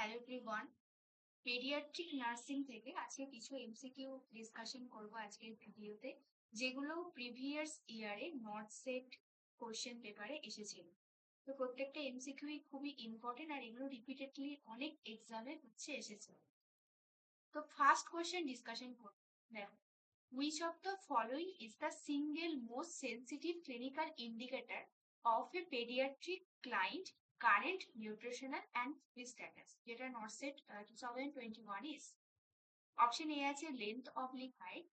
Hello everyone, paediatric nursing থেকে আজকে কিছু এমসিকিউ ডিসকাশন করব আজকের ভিডিওতে, যেগুলো প্রিভিয়াস ইয়ারে নট সেট কোশ্চেন পেপারে এসেছিল। তো প্রত্যেকটা এমসিকিউই খুবই ইম্পর্টেন্ট আর এগুলো রিপিটেডলি অনেক এক্সামে এসেছে। তো ফার্স্ট কোশ্চেন ডিসকাশন করব। দেখো, which of the following is the single most sensitive clinical indicator of a pediatric client current nutritional and food status? যেটা নরসেট 2021 is. অপশন এ আছে length oblique height,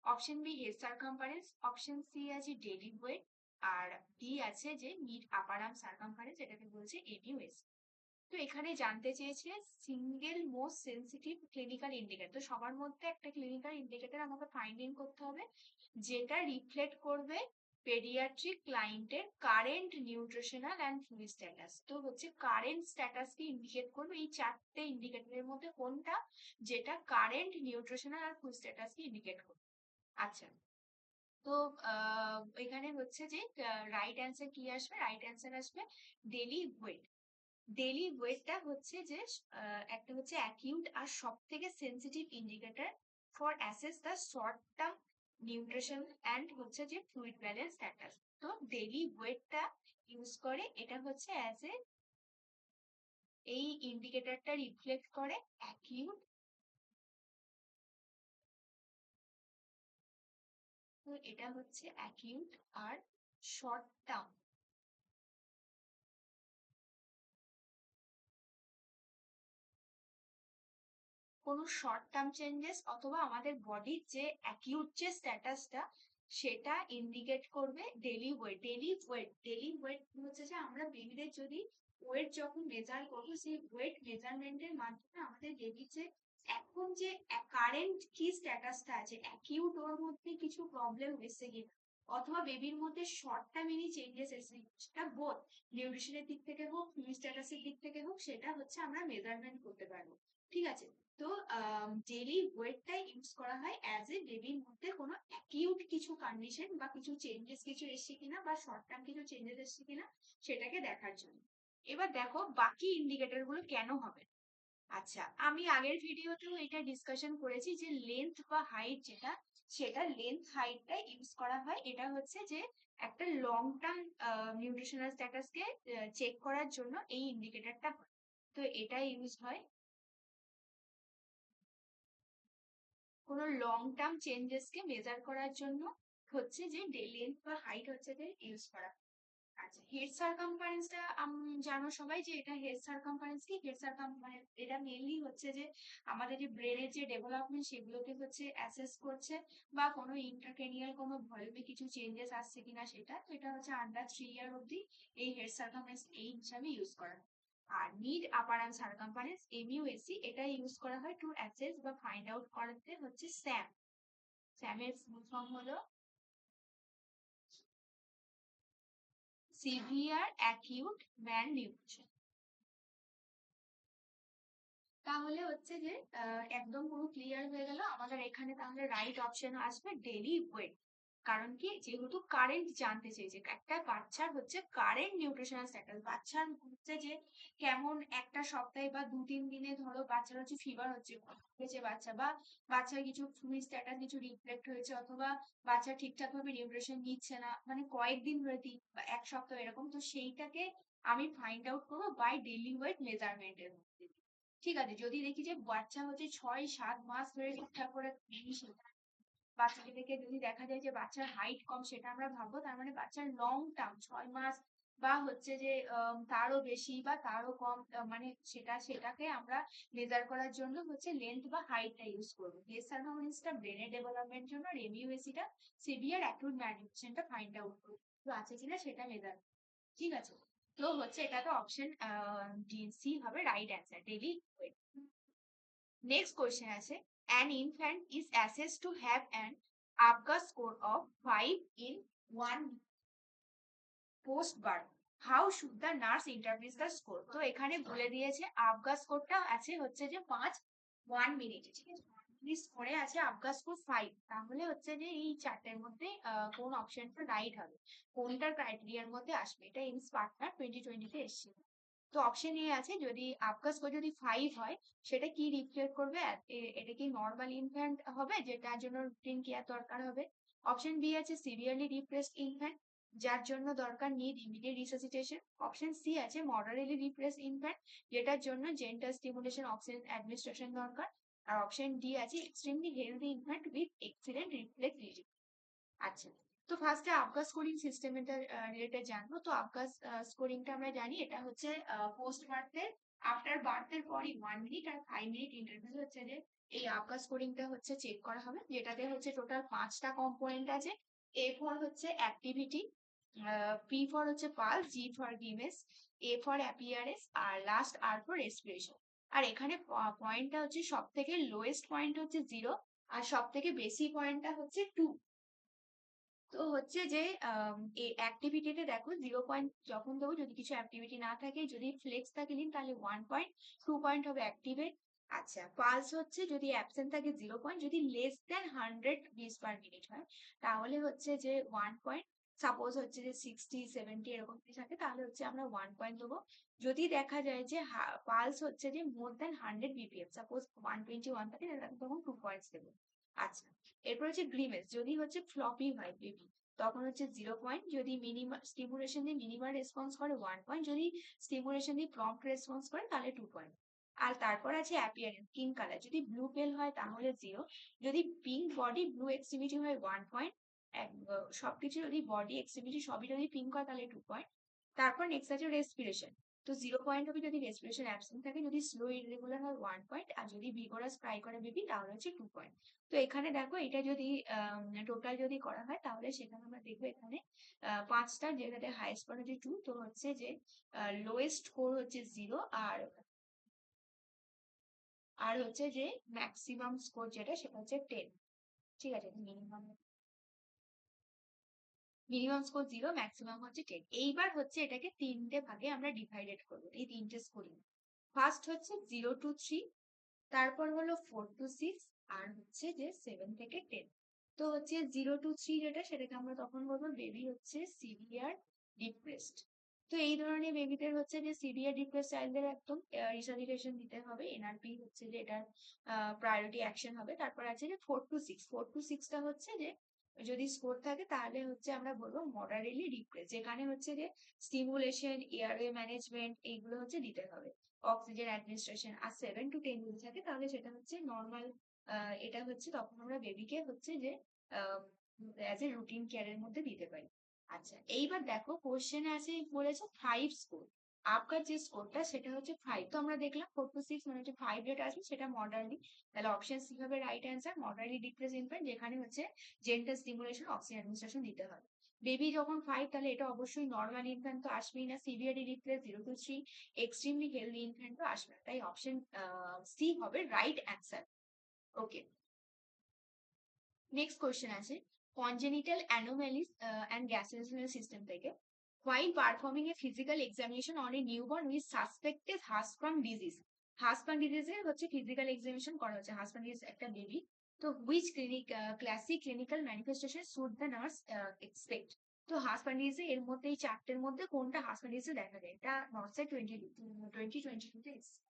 option B head circumference, option C আছে daily weight, আর D আছে যে mid আপার arm circumference, এটাকে বলছে এমইউএস। তো এখানে জানতে চেয়েছে single most sensitive clinical indicator. তো সবার মধ্যে একটা ক্লিনিক্যাল ইন্ডিকেটর আমাকে ফাইন্ড ইন করতে হবে যেটা রিফ্লেক্ট করবে পেডিয়াট্রিক ক্লায়েন্টের current nutritional and food status. তো হচ্ছে কারেন্ট স্ট্যাটাসকে ইন্ডিকেট করবে এই চারটে ইন্ডিকেটরের মধ্যে কোনটা, যেটা কারেন্ট নিউট্রিশনাল আর ফুড স্ট্যাটাসকে ইন্ডিকেট করবে। আচ্ছা, তো এখানে হচ্ছে যে রাইট অ্যান্সার কি আসবে? রাইট অ্যান্সার আসবে ডেলি ওয়েট। ডেলি ওয়েটটা হচ্ছে যে একটা হচ্ছে অ্যাকিউট আর সব থেকে sensitive indicator for assess the short term nutrition and হচ্ছে যে ফ্লুইড ব্যালেন্স স্ট্যাটাস। তো ডেলি ওয়েটটা ইউজ করে, এটা হচ্ছে অ্যাজ এ এই ইন্ডিকেটরটা রিফ্লেক্ট করে অ্যাকিউট। তো এটা হচ্ছে অ্যাকিউট আর শর্ট টার্ম। কোনো শর্ট টার্ম চেঞ্জেস অথবা আমাদের বডির যে অ্যাকিউট যে স্ট্যাটাসটা সেটা ইন্ডিকেট করবে ডেলি ওয়েট। ডেলি ওয়েট হচ্ছে যে আমরা বেবিদের যদি ওয়েট যখন মেজার করবো, সেই ওয়েট মেজারমেন্টের মাধ্যমে আমাদের বেবির যে এখন যে কারেন্ট কি স্ট্যাটাসটা আছে, অ্যাকিউট ওর মধ্যে কিছু প্রবলেম এসে কিনা অথবা বেবির মধ্যে শর্ট টার্ম এনি চেঞ্জেস এসে, সেটা বোধ নিউট্রিশনের দিক থেকে হোক ফ্লুইড স্ট্যাটাসের দিক থেকে হোক, সেটা হচ্ছে আমরা মেজারমেন্ট করতে পারবো। ঠিক আছে, তো ডেলি ওয়েটটাই ইউজ করা হয় অ্যাজ এ বেবির মধ্যে কোনো অ্যাকিউট কিছু কন্ডিশন বা কিছু চেঞ্জেস কিছু এসছে কিনা বা শর্ট টার্ম কিছু চেঞ্জেস এসছে কিনা সেটাকে দেখার জন্য। এবার দেখো বাকি ইন্ডিকেটর গুলো কেন হবে। আচ্ছা, আমি আগের ভিডিওতেও এটা ডিসকাশন করেছি যে লেন্থ বা হাইট যেটা, সেটা লেন্থ হাইটটা ইউজ করা হয়। এটা হচ্ছে যে একটা লং টার্ম নিউট্রিশনাল স্ট্যাটাসকে চেক করার জন্য এই ইন্ডিকেটরটা হয়। তো এটা ইউজ হয় কোনো লং টার্ম চেঞ্জেসকে মেজার করার জন্য, হচ্ছে যে লেন্থ বা হাইট হচ্ছে যে ইউজ করা। আচ্ছা, হেড সারকামফারেন্সটা জানো সবাই যে এটা হেড সারকামফারেন্স কি? হেড সারকামফারেন্স এটা মেইনলি হচ্ছে যে আমাদের যে ব্রেনের যে ডেভেলপমেন্ট সেগুলোকে হচ্ছে অ্যাসেস করছে, বা কোনো ইন্ট্রাক্রেনিয়াল কোনো ভলিউমে কিছু চেঞ্জেস আসছে কিনা সেটা। তো এটা হচ্ছে আন্ডার 3 ইয়ার অব্দি এই হেড সারকামফারেন্স এই হিসাবে ইউজ করা হয়। আর মিড আপার আর্ম সারকামফারেন্স এমইউএসি এটা ইউজ করা হয় টু অ্যাসেস বা ফাইন্ড আউট করতে হচ্ছে স্যাম। স্যামের ফুল ফর্ম হলো সিভিয়ার অ্যাকিউট ম্যাল নিউট্রিশন। তাহলে হচ্ছে যে একদম পুরো ক্লিয়ার হয়ে গেল আমাদের এখানে। তাহলে রাইট অপশন আসবে ডেলি ওয়েট। কারণ কি, যেহেতু কারেন্ট জানতে চেয়েছে, একটা বাচ্চার হচ্ছে কারেন্ট নিউট্রিশনাল স্ট্যাটাস, বাচ্চার হচ্ছে যে কেমন একটা সপ্তাহে বা 2-3 দিনে ধরো বাচ্চার হচ্ছে ফিভার হয়েছে বাচ্চা, বা বাচ্চার কিছু ফ্লুইড স্ট্যাটাস কিছু রিফ্লেক্ট হয়েছে, অথবা বাচ্চা ঠিকঠাক ভাবে নিউট্রিশন নিচ্ছে না, মানে কয়েকদিন ধরে বা 1 সপ্তাহ এরকম, তো সেইটাকে আমি ফাইন্ড আউট করবো বাই ডেলি ওয়েট মেজারমেন্টের মধ্যে। ঠিক আছে, যদি দেখি যে বাচ্চা হচ্ছে 6-7 মাস ধরে ঠিকঠাক করে বাচ্চাকে দেখে যদি দেখা যায় যে বাচ্চার হাইট কম, সেটা আমরা ভাববো তার মানে বাচ্চার লং টার্ম 6 মাস বা হচ্ছে যে তারও বেশি বা তারও কম, মানে সেটাকে আমরা মেজার করার জন্য হচ্ছে লেন্থ বা হাইটটা ইউজ করবো। হেড সারকামফারেন্সটা ব্রেনের ডেভেলপমেন্ট জন্য, আর এমইউএসিটা সিভিয়ার অ্যাকিউট ম্যালনিউট্রিশনটা ফাইন্ড আউট করবো তো আছে কিনা সেটা মেজার। ঠিক আছে, তো হচ্ছে এটা তো অপশন ডি সি হবে right answer, daily weight. Next question আছে, an infant is assessed to have an APGAR score of 5 in 1 post birth. How should the nurse interpret the score? তো এখানে বলে দিয়েছে APGAR স্কোরটা আছে হচ্ছে যে 1 মিনিটে। ঠিক আছে, স্কোরে আছে APGAR স্কোর 5। তাহলে হচ্ছে যে এই চারটের মধ্যে কোন অপশনটা রাইট হবে, কোনটার ক্রাইটেরিয়ার মধ্যে আসবে? এটা ইনস পার্টনার 2020 তে এসেছিল। তো অপশন এ আছে যদি আপকা স্কোর যদি 5 হয় সেটা কি রিফ্লেক্ট করবে, এটা কি নর্মাল ইনফ্যান্ট হবে যেটার জন্য রুটিন কেয়ার দরকার হবে। অপশন বি আছে সিভিয়ারলি ডিপ্রেসড ইনফ্যান্ট যার জন্য দরকার need immediate resuscitation. Option C আছে মডারেটলি ডিপ্রেসড ইনফ্যান্ট যেটার জন্য জেন্টাল স্টিমুলেশন অক্সিজেন অ্যাডমিনিস্ট্রেশন দরকার। আর অপশন ডি আছে extremely healthy infant with excellent reflex regime. আচ্ছা, তো ফার্স্টে আবগাস স্কোরিং সিস্টেম এটা রিলেটেড জানবো। তো আবগাস স্কোরিংটা আমরা জানি এটা হচ্ছে পোস্ট বার্থের আফটার বার্থের পরই 1 মিনিট আর 5 মিনিট ইন্টারভ্যাল হচ্ছে যে এই আবগাস স্কোরিংটা হচ্ছে চেক করা হবে, যেটাতে হচ্ছে টোটাল 5টা কম্পোনেন্ট আছে। এ ফর হচ্ছে অ্যাক্টিভিটি, পি ফর হচ্ছে pulse, G for grimace, A for appearance, আর লাস্ট আর ফর রেসপিরেশন। আর এখানে পয়েন্টটা হচ্ছে সব থেকে লোয়েস্ট পয়েন্ট হচ্ছে 0 আর সব থেকে বেশি পয়েন্টটা হচ্ছে 2। তো হচ্ছে যে এই অ্যাক্টিভিটিতে দেখো 0 পয়েন্ট যখন দেবো, যদি কিছু অ্যাক্টিভিটি না থাকে, যদি ফ্লেক্স থাকে দিন তাহলে 1 পয়েন্ট, 2 পয়েন্ট হবে অ্যাক্টিভেট। আচ্ছা, পালস হচ্ছে যদি অ্যাবসেন্ট থাকে 0 পয়েন্ট, যদি less than 100 beats per minute হয় তাহলে হচ্ছে যে 1 পয়েন্ট। সাপোজ হচ্ছে যে 60 70 এরকম যদি থাকে তাহলে হচ্ছে আমরা 1 পয়েন্ট দেবো। যদি দেখা যায় যে পালস হচ্ছে যে মোর দেন 100 বিপিএম, সাপোজ 121 থাকে তাহলে তখন 2 পয়েন্টস দেবো। আচ্ছা, এরপর হচ্ছে গ্রিমেস যদি হচ্ছে ফ্লপি হয় বেবি তখন হচ্ছে 0 পয়েন্ট, যদি মিনিমাম স্টিমুলেশন দিয়ে মিনিমাম রেসপন্স করে 1 পয়েন্ট, যদি স্টিমুলেশন দিয়ে প্রম্পট রেসপন্স করে তাহলে 2 পয়েন্ট। আর তারপর আছে অ্যাপিয়ারেন্স স্কিন কালার, যদি ব্লু পেল হয় তাহলে 0, যদি পিঙ্ক বডি ব্লু এক্সট্রিমিটি হয় 1 পয়েন্ট, সবকিছু যদি বডি এক্সট্রিমিটি সবই যদি পিঙ্ক হয় তাহলে 2 পয়েন্ট। তারপর নেক্সট আছে রেসপিরেশন, তো 0 পয়েন্ট হবে যদি রেসপিরেশন অ্যাবসেন্ট থাকে, যদি স্লো ইরেগুলার হয় 1 পয়েন্ট, আর যদি ভিগোরাস ট্রাই করে বেবি তাহলে হচ্ছে 2 পয়েন্ট। তো এখানে দেখো এটা যদি টোটাল যদি করা হয় তাহলে সেখানে আমরা দেখবো এখানে 5টা, যেটাতে হাইয়েস্ট স্কোর হচ্ছে 2, তো হচ্ছে যে লোয়েস্ট স্কোর হচ্ছে 0, আর আর হচ্ছে যে ম্যাক্সিমাম স্কোর যেটা সেটা হচ্ছে 10। ঠিক আছে, মিনিমাম মিনিমাম স্কোর 0, ম্যাক্সিমাম হচ্ছে 10। এইবার হচ্ছে এটাকে 3টে ভাগে আমরা ডিভাইডেড করবো, এই 3টে স্কোরিং। ফার্স্ট হচ্ছে 0 to 3, তারপর হলো 4 to 6, আর হচ্ছে যে 7 থেকে 10। তো হচ্ছে 0 to 3 যেটা সেটাকে আমরা তখন বলবো বেবি হচ্ছে সিভিয়ার ডিপ্রেসড। তো এই ধরনের বেবিদের হচ্ছে যে সিভিয়ার ডিপ্রেসড চাইল্ডদের একদম রিসালিটেশন দিতে হবে, এনআরপি হচ্ছে যে এটার প্রায়োরিটি অ্যাকশন হবে। তারপর আছে যে 4 to 6, 4 to 6টা হচ্ছে যে যদি স্কোর থাকে তাহলে হচ্ছে আমরা বলবো মডারেটলি ডিপ্রেস, যেখানে হচ্ছে যে স্টিমুলেশন এয়ারওয়ে ম্যানেজমেন্ট এইগুলো হচ্ছে দিতে হবে, অক্সিজেন অ্যাডমিনিস্ট্রেশন। আর 7 to 10 যদি থাকে তাহলে সেটা হচ্ছে নর্মাল, এটা হচ্ছে তখন আমরা বেবিকে হচ্ছে যে অ্যাজ এ রুটিন কেয়ারের মধ্যে দিতে পারি। আচ্ছা, এইবার দেখো কোশ্চেনে আছে বলেছে 5 স্কোর, আপনার যে স্কোরটা সেটা হচ্ছে 5। তো আমরা দেখলাম 4 to 6 মানে হচ্ছে 5 যেটা আছে সেটা মডারলি, তাহলে অপশন সি হবে রাইট অ্যান্সার, মডারলি ডিপ্রেস ইনফ্যান্ট যেখানে হচ্ছে জেন্টাল স্টিমুলেশন অক্সিজেন অ্যাডমিনিস্ট্রেশন দিতে হবে। বেবি যখন 5 তাহলে এটা অবশ্যই নর্মাল ইনফ্যান্ট তো আসবেই না, severely depress 0 to 3, extremely healthy infant তো আসবে না, তাই অপশন সি হবে রাইট অ্যান্সার। ওকে, নেক্সট কোয়েশ্চেন আছে congenital anomalies and gastrointestinal system থেকে, while performing a physical examination on a newborn with suspected Hirschsprung disease, Hirschsprung disease এর হচ্ছে physical examination করা হচ্ছে, Hirschsprung disease একটা বেবি, তো which classic clinical manifestation should the nurse expect? তো Hirschsprung disease এর মধ্যে এই 4টের মধ্যে কোনটা Hirschsprung disease দেখা যায়, এটা নর্সে 2022 তে এসেছে।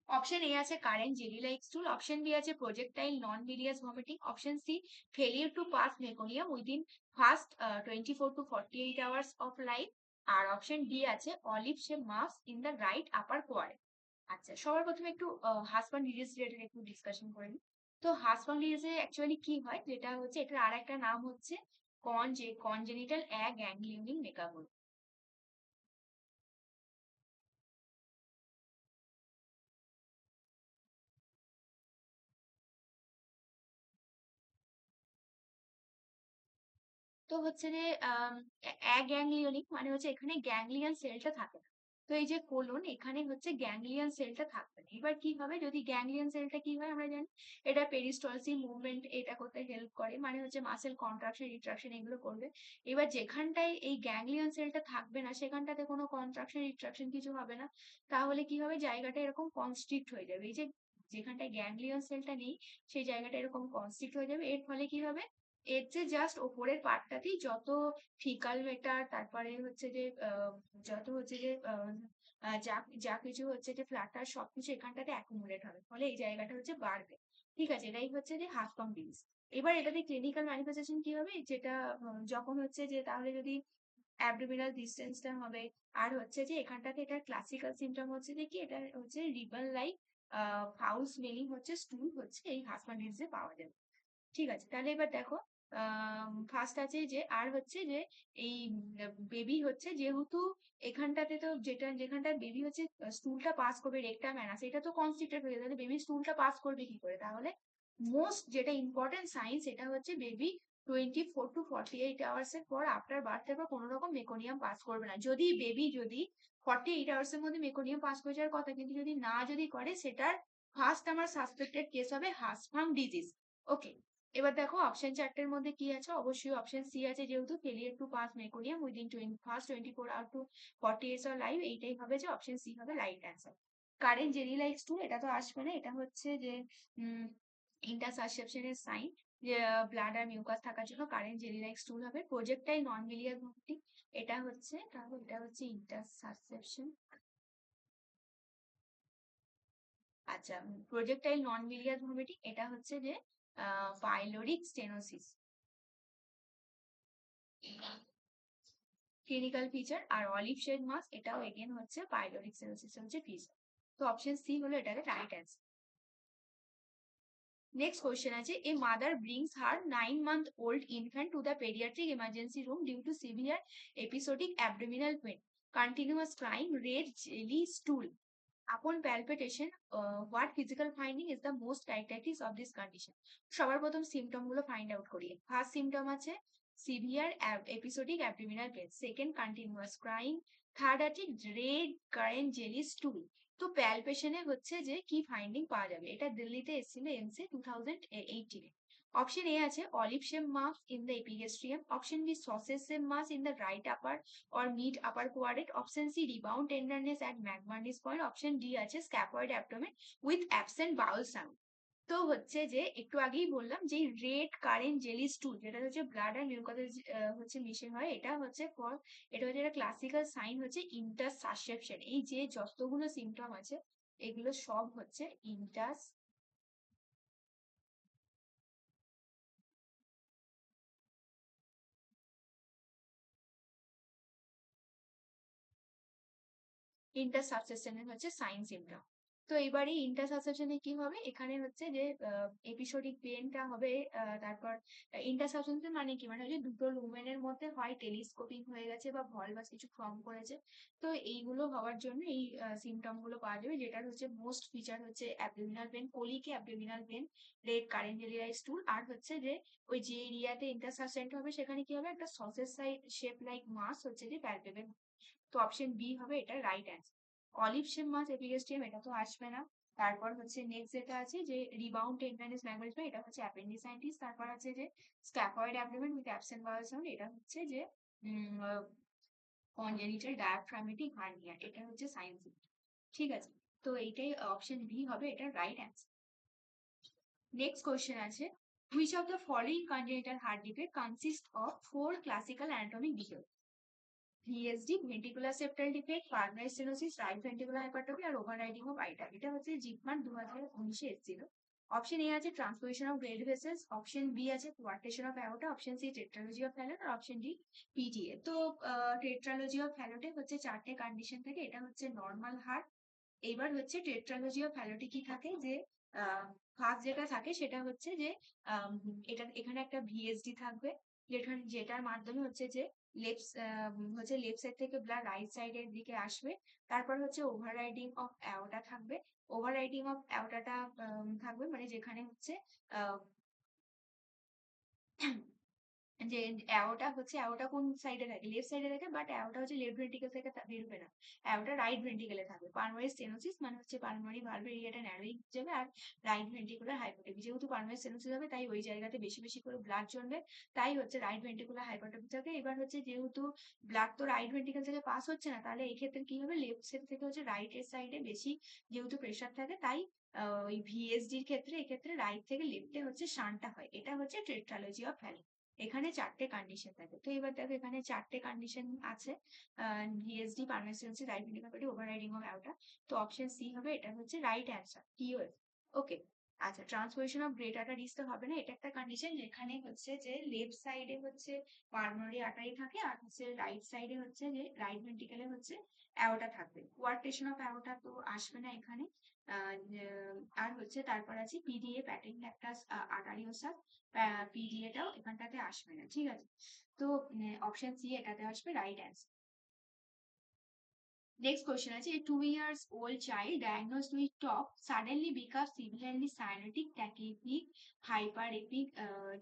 অপশন এ আছে current jelly like stool, option B আছে projectile non bilious vomiting, option C failure to pass meconium within first 24 to 48 hours of life, আর অপশন ডি আছে olive shape mass in the right upper quadrant. আচ্ছা, সবার প্রথমে একটু husband disease related একটু discussion করে নিই। তো হাসব্যান্ড ডিজিজে অ্যাকচুয়ালি কি হয়, যেটা হচ্ছে এটার আর একটা নাম হচ্ছে কনজেনিটাল অ্যাগ্যাংলিওনিক মেকাবোল। তো হচ্ছে যে অ্যাগ্যাংলিওনিক মানে হচ্ছে এখানে গ্যাংলিয়ন সেলটা থাকে না। তো এই যে কোলন, এখানে হচ্ছে গ্যাংলিয়ন সেলটা থাকবে না। এবার কি হবে, যদি গ্যাংলিয়ন সেলটা কি হয় আমরা জানি এটা পেরিস্টলসি মুভমেন্ট এটা করতে হেল্প করে, মানে হচ্ছে মাসেল কন্ট্রাকশন রিট্রাকশন এগুলো করবে। এবার যেখানটায় এই গ্যাংলিয়ন সেলটা থাকবে না সেখানটাতে কোনো কন্ট্রাকশন রিট্রাকশন কিছু হবে না, তাহলে কি হবে জায়গাটা এরকম কনস্ট্রিক্ট হয়ে যাবে। এই যে যেখানটায় গ্যাংলিয়ন সেলটা নেই সেই জায়গাটা এরকম কনস্ট্রিক্ট হয়ে যাবে, এর ফলে কি হবে এর যে জাস্ট ওপরের পার্টটাতেই যত ফিকাল ম্যাটার, তারপরে হচ্ছে যে যত হচ্ছে যে যা যা কিছু হচ্ছে যে ফ্ল্যাটার সবকিছু এখানটাতে অ্যাকুমুলেট হবে, ফলে এই জায়গাটা হচ্ছে বাড়বে। ঠিক আছে, এটাই হচ্ছে যে হাফ পাম্প ডিজিজ। এবার এটাতে ক্লিনিক্যাল ম্যানিফেস্টেশন কি হবে, যেটা যখন হচ্ছে যে তাহলে যদি অ্যাবডোমিনাল ডিস্টেন্সটা হবে, আর হচ্ছে যে এখানটাতে এটার ক্লাসিক্যাল সিমটম হচ্ছে যে কি, এটা হচ্ছে রিবন লাইক ফাউল স্মেলিং হচ্ছে স্টুল হচ্ছে এই হাফ পাম্প ডিজিজে পাওয়া যাবে। ঠিক আছে, তাহলে এবার দেখো ফার্স্ট আছে যে আর হচ্ছে যে এই বেবি হচ্ছে যেহেতু এখানটাতে তো যেখানটা বেবি হচ্ছে স্টুলটা পাস করবে, রেকটাম অ্যানাস এটা তো কনস্ট্রিক্টেড হয়ে যাবে, তাহলে বেবি স্টুলটা পাস করবে কি করে, তাহলে মোস্ট যেটা ইম্পর্টেন্ট সাইন্স এটা হচ্ছে বেবি 24 to 48 আওয়ার্স এর পর আফটার বার্থের পর কোনো রকম মেকোনিয়াম পাস করবে না। যদি বেবি যদি 48 আওয়ার্স এর মধ্যে মেকোনিয়াম পাস করে যাওয়ার কথা, কিন্তু যদি না যদি করে, সেটার ফার্স্ট আমার সাসপেক্টেড কেস হবে হাসফাং ডিজিজ। ওকে, এবার দেখো অপশন চারটের মধ্যে কি আছে, অবশ্যই অপশন সি আছে, যেহেতু failure to pass meconium within first 24 hour to 48 hour live, এইটাই হবে যে অপশন সি হবে right answer. Currant jelly like stool এটা তো আসবে না, এটা হচ্ছে যে ইন্টারসাসেপশনের সাইন, যে ব্লাড আর মিউকাস থাকার জন্য কারেন্ট জেলি লাইক স্টুল হবে। প্রজেক্টাইল নন মিলিয়ার ভমিটিং এটা হচ্ছে, তাহলে এটা হচ্ছে ইন্টারসাসেপশন। আচ্ছা, প্রজেক্টাইল নন মিলিয়ার ভমিটিং এটা হচ্ছে যে পাইলোরিক স্টেনোসিস ক্লিনিক্যাল ফিচার। আর অলিভ শেড মাস এটাও এগেন হচ্ছে পাইলোরিক স্টেনোসিস হচ্ছে ফিচার। তো অপশন সি হলো এটাকে রাইট অ্যান্সার। নেক্সট কোয়েশ্চেন আছে, a mother brings her 9 month old infant to the pediatric emergency room due to severe episodic abdominal pain, continuous crying, red jelly stool. Upon palpitation, what physical finding is the most characteristic of this condition? সবার প্রথম symptom গুলো find out করি। First symptom আছে severe episodic abdominal pain, second continuous crying, third আছে red current jelly স্টুল। তো প্যালপেশনে হচ্ছে যে কি ফাইন্ডিং পাওয়া যাবে, এটা দিল্লিতে এসেছিল এমসে 2018-এ। অপশন এ আছে olive shape mark in the epigastrium, option B sausage shape mark in the right upper or mid upper quadrant, option C rebound tenderness at McBurney's point, option D আছে scaphoid abdomen with absent bowel sound। তো হচ্ছে যে একটু আগেই বললাম যে red current jelly স্টুল, যেটা হচ্ছে ব্লাড আর মিউকাসে হচ্ছে মিশে হয়, এটা হচ্ছে ফর, এটা হচ্ছে একটা ক্লাসিক্যাল সাইন হচ্ছে ইন্টারসাসেপশন। এই যে যতগুলো সিমটম আছে এগুলো সব হচ্ছে ইন্টারসাবসেশনের হচ্ছে সাইন সিমটম। তো এবারে ইন্টারসাবসেশনে কি হবে, এখানে হচ্ছে যে এপিসোডিক পেনটা হবে, তারপর ইন্টারসাবসেশন মানে কি, মানে হচ্ছে দুটো লুমেনের মধ্যে হয় টেলিস্কোপিং হয়ে গেছে বা ভলভাস কিছু ফর্ম করেছে। তো এইগুলো হওয়ার জন্য এই সিমটম গুলো পাওয়া যাবে, যেটার হচ্ছে মোস্ট ফিচার হচ্ছে abdominal pain, colicky abdominal pain, red কারেন্টেলিয়াইজ টুল, আর হচ্ছে যে ওই যে এরিয়াতে ইন্টারসাসেন্ট হবে সেখানে কি হবে, একটা সসেজ শেপ লাইক মাস হচ্ছে যে প্যালপেবল। তো অপশন বি হবে এটা রাইট অ্যান্সার। অলিভ শেপ মাছ এপিগেস্টিয়াম এটা তো আসবে না। তারপর হচ্ছে নেক্সট যেটা আছে যে রিবাউন্ড টেন্ডারনেস ল্যাঙ্গুয়েজ, এটা হচ্ছে অ্যাপেন্ডিসাইটিস। তারপর আছে যে scaphoid abdomen with absent Baul sound, এটা হচ্ছে যে কনজেনিটাল ডায়াফ্রামেটিক হার্নিয়া, এটা হচ্ছে সায়েন্স। ঠিক আছে, তো এইটাই অপশন বি হবে এটা রাইট অ্যান্সার। নেক্সট কোয়েশ্চেন আছে, which of the following congenital heart defect consist of four classical anatomic defects? VSD, ventricular septal defect, pulmonary stenosis, right ventricular hypertrophy, আর ওভাররাইডিং অফ আইটা। এটা হচ্ছে জিপমার 2019-এ এসেছিল। Option A আছে transposition of great vessels, option B আছে coarctation of aorta, option C tetralogy of Fallot, আর option D PTA. তো tetralogy of ফ্যালটে হচ্ছে চারটে কন্ডিশন থাকে, এটা হচ্ছে নর্মাল হার্ট। এইবার হচ্ছে টেট্রালজি অফ ফ্যালটে কি থাকে, যে ফার্স্ট যেটা থাকে সেটা হচ্ছে যে এটা এখানে একটা ভিএসডি থাকবে, যেটার মাধ্যমে হচ্ছে যে লেফট সাইড থেকে ব্লাড রাইট সাইডের দিকে আসবে। তারপর হচ্ছে ওভাররাইডিং অফ অ্যাওর্টা থাকবে, ওভাররাইডিং অফ অ্যাওর্টাটা থাকবে মানে যেখানে হচ্ছে যে অ্যারোটা হচ্ছে, অ্যারোটা কোন সাইডে থাকে, লেফট সাইডে থাকে, বাট অ্যারোটা হচ্ছে লেফট ভেন্ট্রিকল থেকে বেরোবে না, অ্যারোটা রাইট ভেন্ট্রিকলে থাকবে। পালমোনারি স্টেনোসিস মানে হচ্ছে পালমোনারি ভালভের এরিয়াটা ন্যারোইং যাবে, আর রাইট ভেন্ট্রিকুলার হাইপারট্রফি, যেহেতু পালমোনারি স্টেনোসিস হবে তাই ওই জায়গাতে বেশি বেশি করে ব্লাড জমবে, তাই হচ্ছে রাইট ভেন্ট্রিকুলার হাইপারট্রফি থাকে। এবার হচ্ছে যেহেতু ব্লাড তো রাইট ভেন্ট্রিকল থেকে পাস হচ্ছে না, তাহলে এই ক্ষেত্রে কি হবে, লেফট সাইড থেকে হচ্ছে রাইট এর সাইডে বেশি যেহেতু প্রেশার থাকে, তাই ওই ভিএসডির ক্ষেত্রে এক্ষেত্রে রাইট থেকে লেফটে হচ্ছে শানটা হয়। এটা হচ্ছে টেট্রালজি অফ ভ্যালি। এখানে চারটে কন্ডিশন থাকে। তো এবার দেখো এখানে চারটে কন্ডিশন আছে, ভিএসডি, পারমেসেন্সি, right ventricular overriding of aorta. তো অপশন সি হবে, এটা হচ্ছে রাইট অ্যান্সার, টিওএস। ওকে। আচ্ছা, ট্রান্সপোজিশন অফ গ্রেট আর্টারি ডিস্ক হবে না, এটা একটা কন্ডিশন যেখানে হচ্ছে যে লেফট সাইডে হচ্ছে পালমোনারি আর্টারি থাকে, আর হচ্ছে রাইট সাইডে হচ্ছে যে রাইট ভেন্ট্রিকলে হচ্ছে অ্যাওর্টা থাকবে। কোয়ার্টেশন অফ অ্যাওর্টা তো আসবে না এখানে। আর হচ্ছে তারপর আছে পিডিএ, প্যাটেন্ট ল্যাক্টাস আর্টারিওসাস, পিডিএটাও এখানটাতে আসবে না, ঠিক আছে। তো অপশন সি এটাতে আসবে রাইট অ্যান্সার। Next question আছে, a 2 years old child diagnosed with TOP suddenly becomes severely cyanotic, tachypneic, hyperepic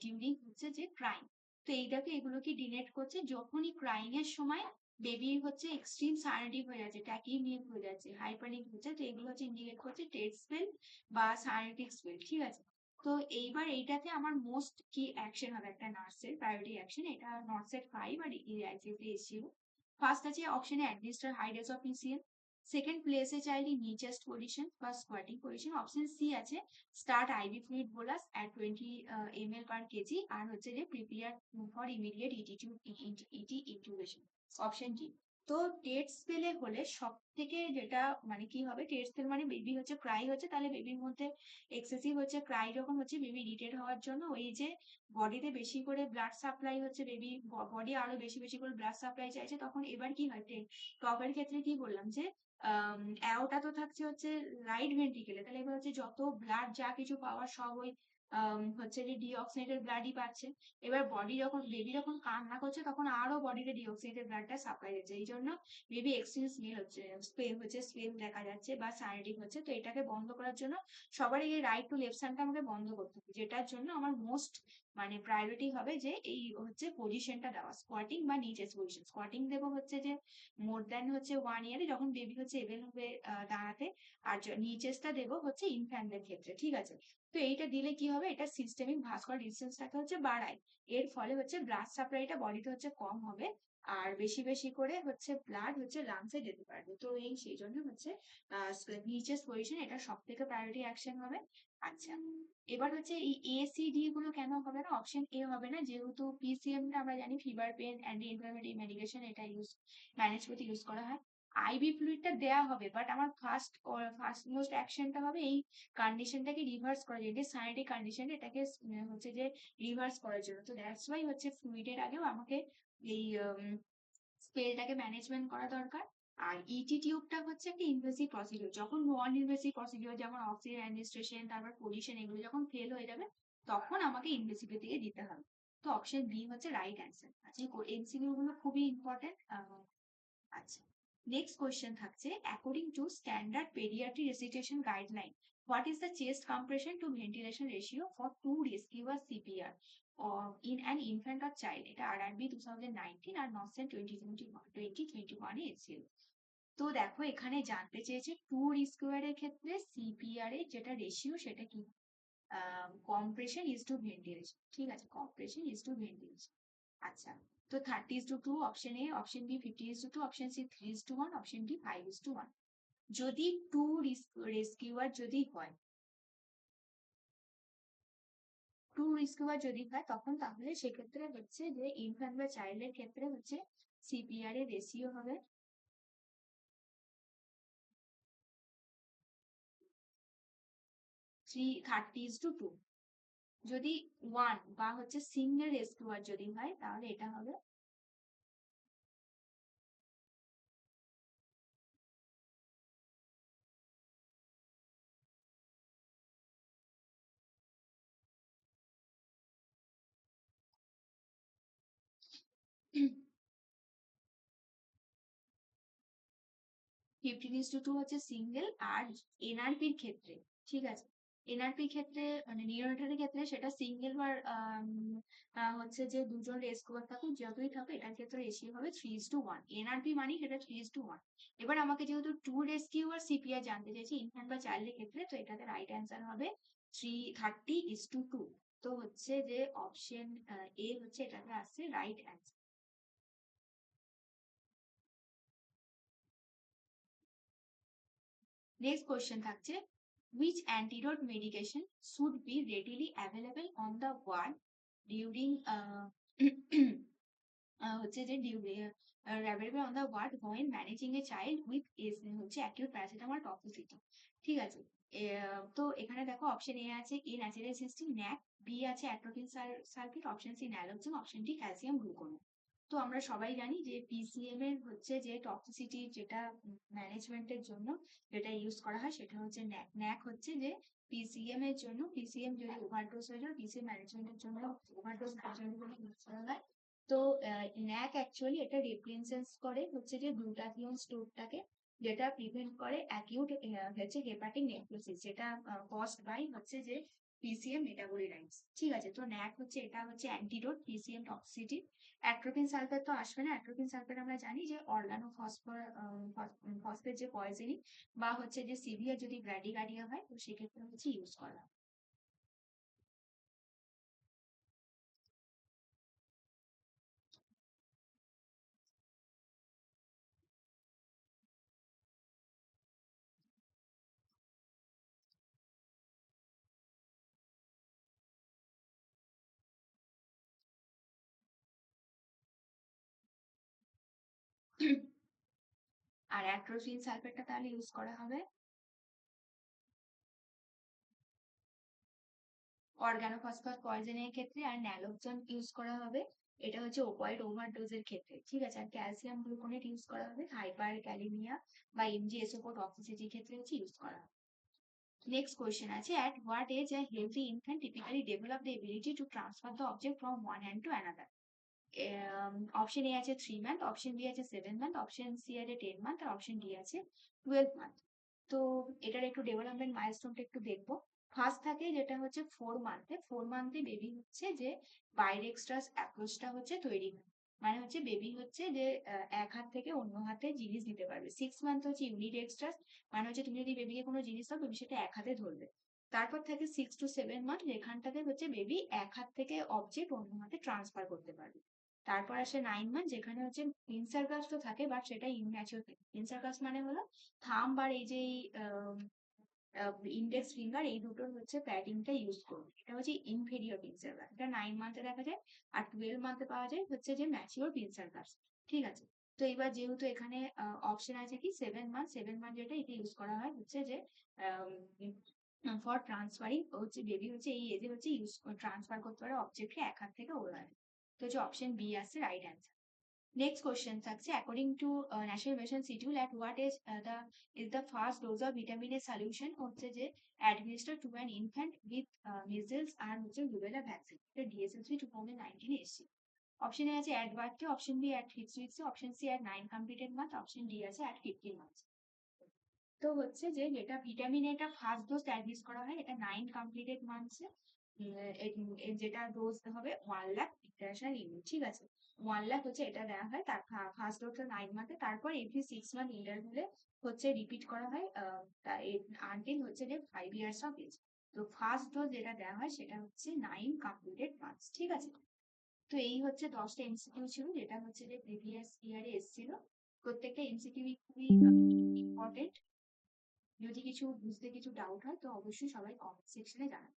during হচ্ছে যে crying। তো এইটাকে এগুলো কি ডিনেট করছে, যখনই ক্রাইং এর সময় বেবি হচ্ছে এক্সট্রিম সায়ানোটিক হয়ে যাচ্ছে, ট্যাকিমিক হয়ে যাচ্ছে, হাইপারনিক হচ্ছে, তো এগুলো হচ্ছে ইন্ডিকেট করছে টেট স্পেল বা সায়ানোটিক স্পেল, ঠিক আছে। তো এইবার এইটাতে আমার মোস্ট কি অ্যাকশন হবে, একটা নার্সের প্রায়োরিটি অ্যাকশন, এটা নর্সেট 5 আর ইআইসিতে এসেছিল। ফার্স্ট আছে অপশনে administer high dose of PCM, second প্লেসে চাইলে নি চেস্ট পজিশন বা স্কোয়াটিং পজিশন, অপশন সি আছে start IV fluid bolus at 20 ml per kg, আর হচ্ছে যে prepare for immediate ET intubation, option D. তো টেট স্পেলে হলে সব থেকে যেটা মানে কি হবে, টেট স্পেল মানে বেবি হচ্ছে ক্রাই হচ্ছে, তাহলে বেবির মধ্যে এক্সেসিভ হচ্ছে ক্রাই যখন হচ্ছে, বেবি ইরিটেট হওয়ার জন্য ওই যে বডিতে বেশি করে ব্লাড সাপ্লাই হচ্ছে, বেবি বডি আরো বেশি বেশি করে ব্লাড সাপ্লাই চাইছে, তখন এবার কি হয়, টপের ক্ষেত্রে কি বললাম যে অ্যাওটা তো থাকছে হচ্ছে রাইট ভেন্ট্রিকেলে, তাহলে এবার হচ্ছে যত ব্লাড যা কিছু পাওয়ার সব ওই হচ্ছে যে ডিঅক্সিনেটেড ব্লাডই পাচ্ছে। এবার বডি যখন বেবি যখন কান্না করছে, তখন আরো বডিতে ডিঅক্সিনেটেড ব্লাডটা সাপ্লাই দিচ্ছে, এই জন্য বেবি এক্সট্রিম স্মেল হচ্ছে, স্মেল দেখা যাচ্ছে বা সাইনোটিক হচ্ছে। তো এটাকে বন্ধ করার জন্য সবারই এই রাইট টু লেফট সানটা আমাকে বন্ধ করতে হবে, যেটার জন্য আমার মোস্ট মানে প্রায়োরিটি হবে যে এই হচ্ছে পজিশনটা দেওয়া, স্কোয়াটিং বা নিচেস পজিশন। স্কোয়াটিং দেবো হচ্ছে যে মোর দ্যান হচ্ছে 1 ইয়ারে যখন বেবি হচ্ছে এবেল হবে দাঁড়াতে, আর নিচেসটা দেবো হচ্ছে ইনফ্যান্টদের ক্ষেত্রে, ঠিক আছে। তো এইটা দিলে কি হবে, এটা সিস্টেমিক ভাস্কুলার রেজিস্ট্যান্সটাকে হচ্ছে বাড়ায়, এর ফলে হচ্ছে ব্লাড সাপ্লাইটা বডিতে হচ্ছে কম হবে, আর বেশি বেশি করে হচ্ছে ব্লাড হচ্ছে লাংসে যেতে পারবে। তো এই সেই জন্য হচ্ছে নিচেস পজিশন এটা সব থেকে প্রায়োরিটি অ্যাকশন হবে। আচ্ছা, এবার হচ্ছে এই এসিডি গুলো কেন হবে না, অপশন এ হবে না, যেহেতু পিসিএম টা আমরা জানি fever pain anti inflammatory medication, এটা ম্যানেজ করতে ইউজ করা হয়। আইভি ফ্লুইডটা দেওয়া হবে, বাট আমার ফার্স্ট মোস্ট অ্যাকশনটা হবে এই কন্ডিশনটাকে রিভার্স করা, যেটা সাইনোটিক কন্ডিশন, এটাকে হচ্ছে যে রিভার্স করার জন্য। তো দ্যাটস ওয়াই হচ্ছে ফ্লুইডের আগেও আমাকে এই স্পেলটাকে ম্যানেজমেন্ট করা দরকার। আর ইটি টিউবটা হচ্ছে একটা ইনভেসিভ প্রসিডিউর, যখন নন ইনভেসিভ প্রসিডিউর যেমন অক্সিজেন অ্যাডমিনিস্ট্রেশন, তারপর পজিশন, এগুলো যখন ফেল হয়ে যাবে, তখন আমাকে ইনভেসিভের দিকে দিতে হবে। তো অপশন বি হচ্ছে রাইট অ্যান্সার। আচ্ছা, এমসিকিউ গুলো খুবই ইম্পর্টেন্ট। আচ্ছা, নেক্সট কোয়েশ্চেন থাকছে, according to standard paediatric resuscitation guideline what is the chest compression to ventilation ratio for two rescuer CPR in an infant or child, এটা RRB 2019 আর নসেন 2021 এ এসেছিল। তো দেখো এখানে জানতে চেয়েছে টু রেস্কিউয়ার এর ক্ষেত্রে সিপিআর এর যেটা রেশিও সেটা কি, কম্প্রেশন ইজ টু ভেন্টিলেশন, ঠিক আছে, কম্প্রেশন ইজ টু ভেন্টিলেশন। আচ্ছা, তো 30:2 option A, option B 50:2, option C 3:1, option D 5:1। যদি টু রেস্কিউয়ার যদি হয়, টু রেস্কিউয়ার যদি হয় তখন তাহলে সেক্ষেত্রে হচ্ছে যে ইনফ্যান্ট বা চাইল্ডের ক্ষেত্রে হচ্ছে সিপিআর এর রেশিও হবে 30:2। যদি ওয়ান বা হচ্ছে সিঙ্গেল রেস্কিউয়ার যদি হয় তাহলে এটা হবে ফিফটিন ইস টু টু হচ্ছে সিঙ্গেল, আর এনআরপির ক্ষেত্রে, ঠিক আছে, এনআরপি ক্ষেত্রে মানে নিউরোটারের ক্ষেত্রে সেটা সিঙ্গেল বার হচ্ছে যে দুজন রেস্কিউয়ার থাকুক, যতই থাকুক এটার ক্ষেত্রে রেশিও হবে 3:1। এনআরপি মানে সেটা 3:1। এবার আমাকে যেহেতু টু রেস্কিউ আর সিপিআর জানতে চাইছি ইনফ্যান্ট বা চাইল্ডের ক্ষেত্রে, তো এটাতে রাইট অ্যান্সার হবে 30:2। তো হচ্ছে যে অপশন এ হচ্ছে এটাতে আসছে রাইট অ্যান্সার। নেক্সট কোয়েশ্চেন থাকছে, which antidote medication should be readily available on the ward during হচ্ছে যে available on the ward when managing a child with হচ্ছে acute paracetamol toxicity। ঠিক আছে, তো এখানে দেখো অপশন এ আছে এ ন্যাচারাল সিস্টেম ন্যাক, বি আছে atropine sulphate, option C naloxone, option D calcium gluconate. তো আমরা সবাই জানি যে পিসিএম এর হচ্ছে যে টক্সিসিটি যেটা ম্যানেজমেন্টের জন্য যেটা ইউজ করা হয় সেটা হচ্ছে ন্যাক। ন্যাক হচ্ছে যে পিসিএম এর জন্য, পিসিএম যদি ওভারডোজ হয়ে যায় পিসিএম ম্যানেজমেন্টের জন্য, ওভারডোজ ম্যানেজমেন্টের জন্য ইউজ করা হয়। তো ন্যাক অ্যাকচুয়ালি এটা রিপ্রেজেন্ট করে হচ্ছে যে গ্লুটাথিয়ন স্টোরটাকে, যেটা প্রিভেন্ট করে অ্যাকিউট হচ্ছে হেপাটিক নেক্রোসিস, যেটা কজড বাই হচ্ছে যে পিসিএম মেটাবলিটাইডস। ঠিক আছে, তো ন্যাক হচ্ছে এটা হচ্ছে antidote PCM toxicity. Atropine sulphate তো আসবে না, অ্যাট্রোপিন সালফেট আমরা জানি যে অর্গানো ফসফেট যে পয়জনিং বা হচ্ছে যে সিভিয়ার যদি ব্র্যাডিকার্ডিয়া হয় তো সেক্ষেত্রে হচ্ছে ইউজ করা। আর অ্যাট্রোপিন সালফেটটা তাহলে ইউজ করা হবে অর্গানোফসফাস পয়জনের ক্ষেত্রে, আর ন্যালোক্সন ইউজ করা হবে এটা হচ্ছে ওপয়েড ওভারডোজের ক্ষেত্রে। ঠিক আছে, আর ক্যালসিয়াম গ্লুকোনেট ইউজ করা হবে হাইপার ক্যালিমিয়া বা এমজিএসও টক্সিসিটির ক্ষেত্রে হচ্ছে ইউজ করা হবে। নেক্সট কোয়েশ্চেন আছে, at what age a healthy infant typically develop the ability to transfer the object from one hand to another? Option A আছে 3 মান্থ, অপশন বি আছে 7 মান্থ, অপশন সি আছে 10 month, আর option D আছে 12 month. তো এটার একটু development মাইলস্টোনটা একটু দেখবো। First থাকে যেটা হচ্ছে 4 মান্থে, 4 মান্থে বেবি হচ্ছে যে বাইরেক্সট্রাস অ্যাপ্রোচটা হচ্ছে তৈরি হয়, মানে হচ্ছে বেবি হচ্ছে যে এক হাত থেকে অন্য হাতে জিনিস দিতে পারবে। 6 মান্থ হচ্ছে ইউনিট এক্সট্রাস, মানে হচ্ছে তুমি যদি বেবিকে কোনো জিনিস দাও বেবি সেটা এক হাতে ধরবে। তারপর থাকে 6 to 7 মান্থ, যেখানটাতে হচ্ছে বেবি এক হাত থেকে অবজেক্ট অন্য হাতে ট্রান্সফার করতে পারবে। তারপর আসে 9 মান্থ, যেখানে হচ্ছে পিনসার গাছ তো থাকে বাট সেটা ইনম্যাচিওর থাকে। পিনসার গাছ মানে হলো থাম্ব আর এই যে ইন্ডেক্স ফিঙ্গার এই দুটোর হচ্ছে প্যাডিংটা ইউজ করবে, এটা হচ্ছে ইনফেরিয়র পিনসার গাছ, এটা 9 মান্থে দেখা যায়। আর 12 মান্থে পাওয়া যায় হচ্ছে যে ম্যাচিওর পিনসার গাছ। ঠিক আছে, তো এবার যেহেতু এখানে অপশন আছে কি 7 মান্থ, 7 মান্থ যেটা এটা ইউজ করা হয় হচ্ছে যে ফর ট্রান্সফারিং হচ্ছে বেবি হচ্ছে এই এজে হচ্ছে ইউজ ট্রান্সফার করতে পারে অবজেক্টকে এক হাত থেকে ওর হাতে। তো হচ্ছে অপশন বি আসছে রাইট অ্যান্সার। নেক্সট কোয়েশ্চেন থাকছে, according to national mission schedule at what age the first dose of vitamin A solution হচ্ছে যে administered to an infant with measles আর হচ্ছে rubella vaccine, এটা DSM-3 2019 এ এসেছে। অপশন এ আছে at বার্থে, option B at 6 weeks, option C at 9 completed month, option D আছে at 15 month. তো হচ্ছে যে যেটা ভিটামিন এটা ফার্স্ট ডোজ অ্যাডমিট করা হয় এটা 9 কমপ্লিটেড মান্থসে, যেটা ডোজ হবে 1 লাখ ইন্টারন্যাশনাল ইউনিট। ঠিক আছে, 1 লাখ হচ্ছে এটা দেওয়া হয়, তার ফার্স্ট ডোজটা 9 মান্থে, তারপর এভরি 6 মান্থ ইন্টারভ্যালে হচ্ছে রিপিট করা হয় আনটিল হচ্ছে যে 5 ইয়ার্স অফ এজ। তো ফার্স্ট ডোজ যেটা দেওয়া হয় সেটা হচ্ছে 9 কমপ্লিটেড মান্থস। ঠিক আছে, তো এই হচ্ছে 10টা এমসিকিউ ছিল যেটা হচ্ছে যে প্রিভিয়াস ইয়ারে এসেছিল। প্রত্যেকটা এমসিকিউ খুবই ইম্পর্টেন্ট। যদি কিছু বুঝতে কিছু ডাউট হয় তো অবশ্যই সবাই কমেন্ট সেকশনে জানাবেন।